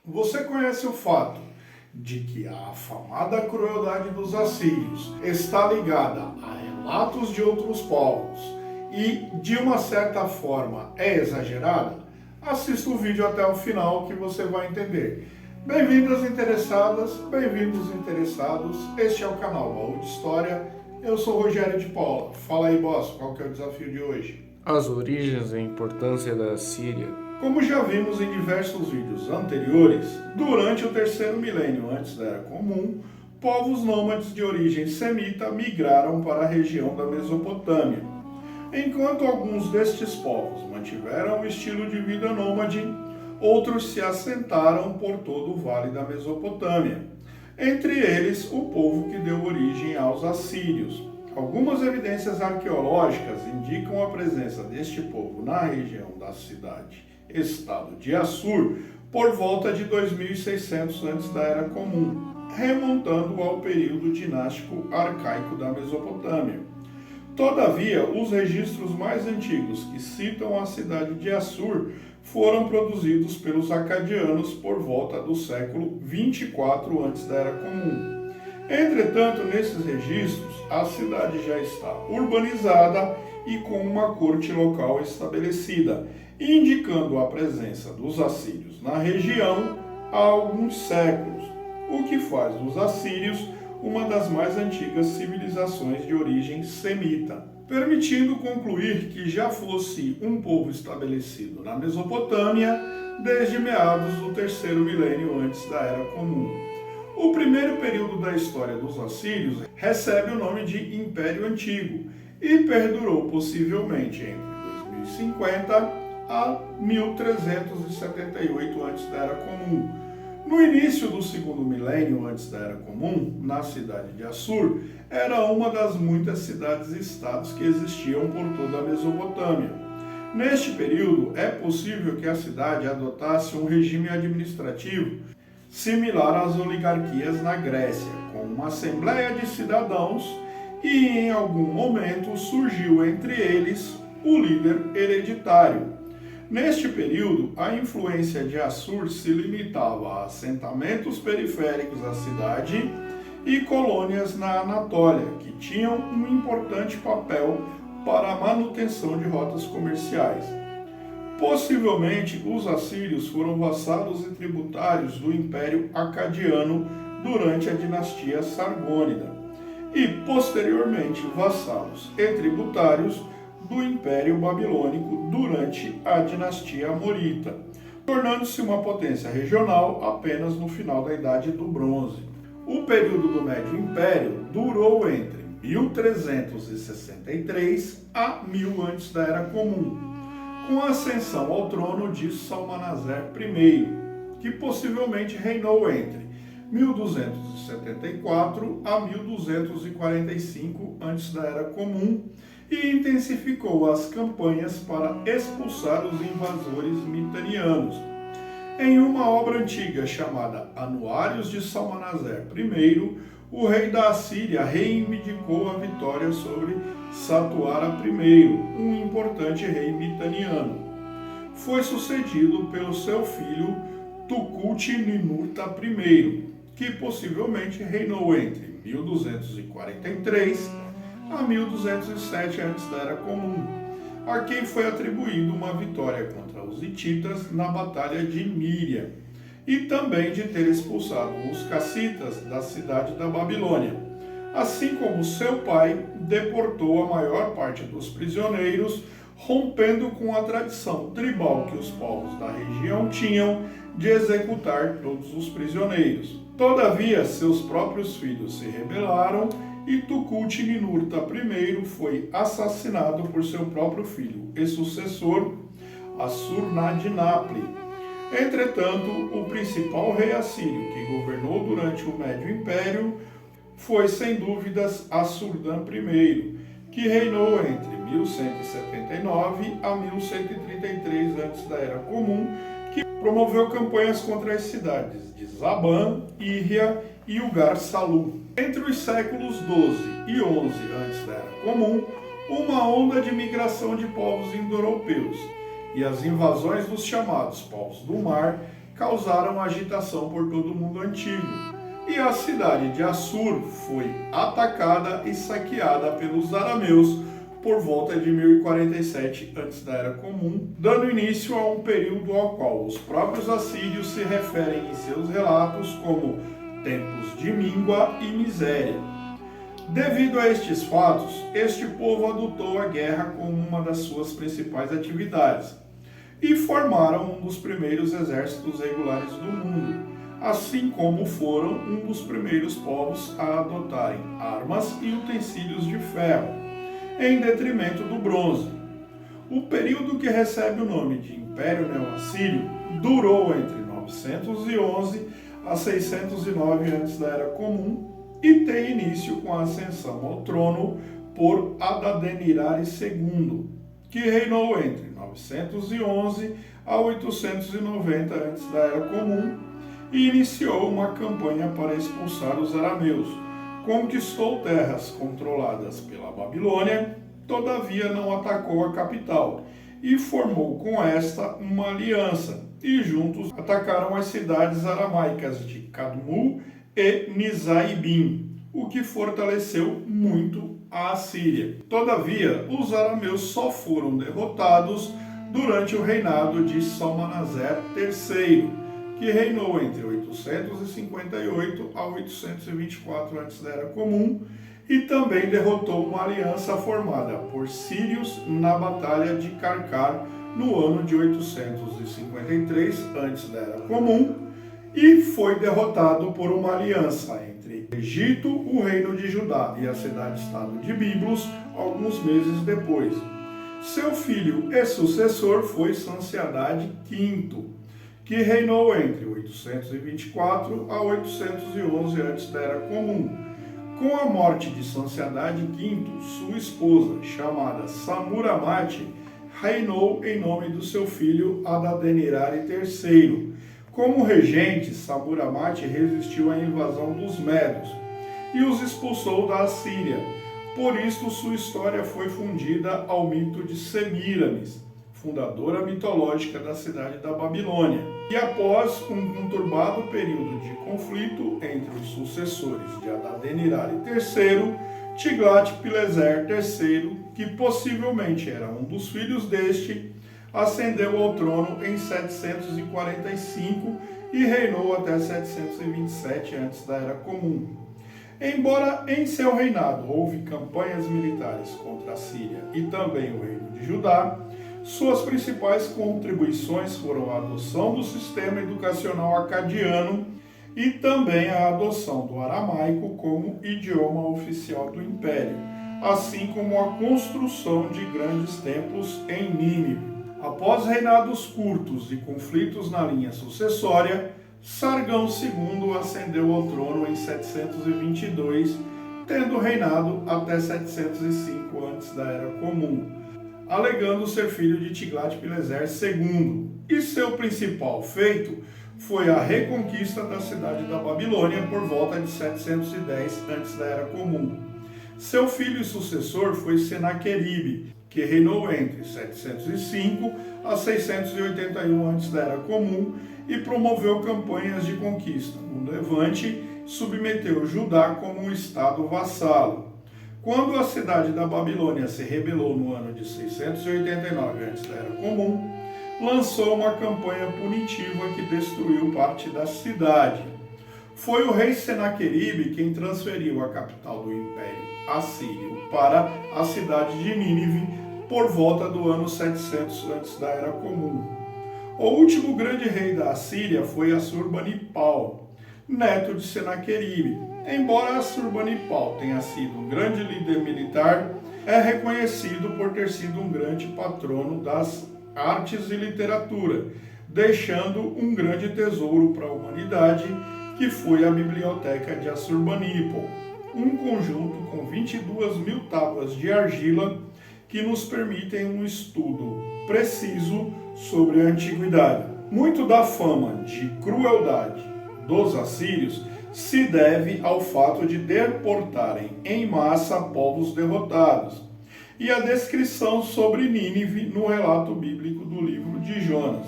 Você conhece o fato de que a afamada crueldade dos assírios está ligada a relatos de outros povos e, de uma certa forma, é exagerada? Assista o vídeo até o final que você vai entender. Bem-vindas interessadas, bem-vindos interessados. Este é o canal Baú de História. Eu sou Rogério de Paula. Fala aí, boss, qual que é o desafio de hoje? As origens e a importância da Síria. Como já vimos em diversos vídeos anteriores, durante o terceiro milênio antes da Era Comum, povos nômades de origem semita migraram para a região da Mesopotâmia. Enquanto alguns destes povos mantiveram o estilo de vida nômade, outros se assentaram por todo o vale da Mesopotâmia. Entre eles, o povo que deu origem aos assírios. Algumas evidências arqueológicas indicam a presença deste povo na região da cidade-estado de Assur por volta de 2600 antes da Era Comum, remontando ao período dinástico arcaico da Mesopotâmia. Todavia, os registros mais antigos que citam a cidade de Assur foram produzidos pelos acadianos por volta do século 24 antes da Era Comum. Entretanto, nesses registros, a cidade já está urbanizada e com uma corte local estabelecida, indicando a presença dos assírios na região há alguns séculos, o que faz dos assírios uma das mais antigas civilizações de origem semita, permitindo concluir que já fosse um povo estabelecido na Mesopotâmia desde meados do terceiro milênio antes da Era Comum. O primeiro período da história dos assírios recebe o nome de Império Antigo e perdurou possivelmente entre 2050 a 1378 antes da Era Comum. No início do segundo milênio antes da Era Comum, na cidade de Assur, era uma das muitas cidades-estados que existiam por toda a Mesopotâmia. Neste período, é possível que a cidade adotasse um regime administrativo similar às oligarquias na Grécia, com uma assembleia de cidadãos e, em algum momento, surgiu entre eles o líder hereditário. Neste período, a influência de Assur se limitava a assentamentos periféricos da cidade e colônias na Anatólia, que tinham um importante papel para a manutenção de rotas comerciais. Possivelmente, os assírios foram vassalos e tributários do Império Acadiano durante a dinastia Sargônida e, posteriormente, vassalos e tributários do Império Babilônico durante a dinastia Amorita, tornando-se uma potência regional apenas no final da Idade do Bronze. O período do Médio Império durou entre 1363 a 1000 antes da Era Comum, com a ascensão ao trono de Salmanaser I, que possivelmente reinou entre 1274 a 1245 antes da Era Comum e intensificou as campanhas para expulsar os invasores mitanianos. Em uma obra antiga chamada Anuários de Salmanaser I, o rei da Assíria reivindicou a vitória sobre Satuara I, um importante rei mitaniano. Foi sucedido pelo seu filho Tukulti-Ninurta I, que possivelmente reinou entre 1243 a 1207 antes da Era Comum, a quem foi atribuído uma vitória contra os hititas na Batalha de Míria, e também de ter expulsado os cassitas da cidade da Babilônia, assim como seu pai deportou a maior parte dos prisioneiros, rompendo com a tradição tribal que os povos da região tinham de executar todos os prisioneiros. Todavia, seus próprios filhos se rebelaram e Tukulti-Ninurta I foi assassinado por seu próprio filho e sucessor, Assur-nadinapli. Entretanto, o principal rei assírio que governou durante o Médio Império foi, sem dúvidas, Assur-dan I, que reinou entre 1179 a 1133 antes da Era Comum, que promoveu campanhas contra as cidades de Zaban, Hírria e Ugar-Salu. Entre os séculos XII e XI antes da Era Comum, uma onda de migração de povos indo-europeus e as invasões dos chamados povos do mar causaram agitação por todo o mundo antigo, e a cidade de Assur foi atacada e saqueada pelos arameus por volta de 1047 antes da Era Comum, dando início a um período ao qual os próprios assírios se referem em seus relatos como tempos de míngua e miséria. Devido a estes fatos, este povo adotou a guerra como uma das suas principais atividades e formaram um dos primeiros exércitos regulares do mundo, assim como foram um dos primeiros povos a adotarem armas e utensílios de ferro, em detrimento do bronze. O período que recebe o nome de Império Neo-Assírio durou entre 911 a 609 antes da Era Comum e tem início com a ascensão ao trono por Adad-nirari II, que reinou entre 911 a 890 antes da Era Comum e iniciou uma campanha para expulsar os arameus. Conquistou terras controladas pela Babilônia, todavia não atacou a capital e formou com esta uma aliança, e juntos atacaram as cidades aramaicas de Kadmu e Nizaibim, o que fortaleceu muito a Assíria. Todavia, os arameus só foram derrotados durante o reinado de Salmanaser III, que reinou entre 858 a 824 a.C. e também derrotou uma aliança formada por sírios na Batalha de Karkar no ano de 853 a.C. e foi derrotado por uma aliança entre Egito, o reino de Judá e a cidade-estado de Biblos alguns meses depois. Seu filho e sucessor foi Sansiadade V, que reinou entre 824 a 811 antes da Era Comum. Com a morte de Sansiadade V, sua esposa, chamada Samuramate, reinou em nome do seu filho Adad-nirari III. Como regente, Samuramate resistiu à invasão dos Medos e os expulsou da Assíria. Por isso, sua história foi fundida ao mito de Semíramis, fundadora mitológica da cidade da Babilônia. E após um conturbado período de conflito entre os sucessores de Adad-nirari III, Tiglat-Pileser III, que possivelmente era um dos filhos deste, ascendeu ao trono em 745 e reinou até 727 antes da Era Comum. Embora em seu reinado houve campanhas militares contra a Síria e também o reino de Judá, suas principais contribuições foram a adoção do sistema educacional acadiano e também a adoção do aramaico como idioma oficial do Império, assim como a construção de grandes templos em Nínive. Após reinados curtos e conflitos na linha sucessória, Sargão II ascendeu ao trono em 722, tendo reinado até 705 antes da Era Comum, alegando ser filho de Tiglat-Pileser II, e seu principal feito foi a reconquista da cidade da Babilônia por volta de 710 antes da Era Comum. Seu filho e sucessor foi Senaqueribe, que reinou entre 705 a 681 antes da Era Comum e promoveu campanhas de conquista no Levante, submeteu Judá como um estado vassalo. Quando a cidade da Babilônia se rebelou no ano de 689 antes da Era Comum, lançou uma campanha punitiva que destruiu parte da cidade. Foi o rei Senaqueribe quem transferiu a capital do Império Assírio para a cidade de Nínive por volta do ano 700 antes da Era Comum. O último grande rei da Assíria foi Assurbanipal, neto de Senaqueribe. Embora Assurbanipal tenha sido um grande líder militar, é reconhecido por ter sido um grande patrono das artes e literatura, deixando um grande tesouro para a humanidade, que foi a Biblioteca de Assurbanipal, um conjunto com 22.000 tábuas de argila que nos permitem um estudo preciso sobre a antiguidade. Muito da fama de crueldade dos assírios se deve ao fato de deportarem em massa povos derrotados, e a descrição sobre Nínive no relato bíblico do livro de Jonas.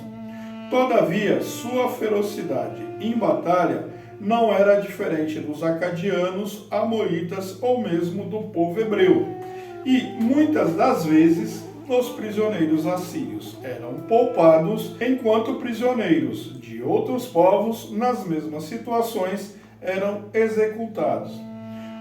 Todavia, sua ferocidade em batalha não era diferente dos acadianos, amonitas ou mesmo do povo hebreu. E muitas das vezes os prisioneiros assírios eram poupados, enquanto prisioneiros de outros povos nas mesmas situações eram executados.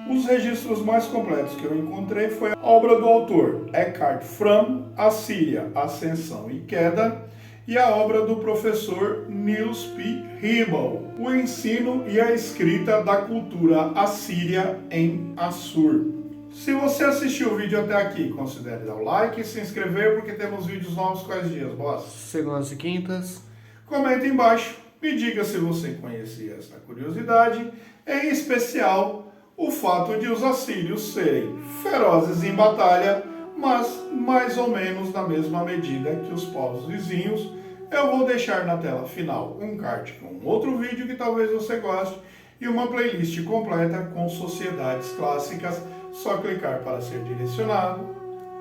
Os registros mais completos que eu encontrei foi a obra do autor Eckhart Fromm, Assíria, Ascensão e Queda, e a obra do professor Niels P. Hybel, O Ensino e a Escrita da Cultura Assíria em Assur. Se você assistiu o vídeo até aqui, considere dar o like e se inscrever, porque temos vídeos novos quais dias, boss? Segundas e quintas. Comenta embaixo, me diga se você conhecia essa curiosidade, em especial o fato de os assírios serem ferozes em batalha, mas mais ou menos na mesma medida que os povos vizinhos. Eu vou deixar na tela final um card com outro vídeo que talvez você goste e uma playlist completa com sociedades clássicas. Só clicar para ser direcionado.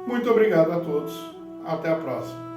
Muito obrigado a todos. Até a próxima.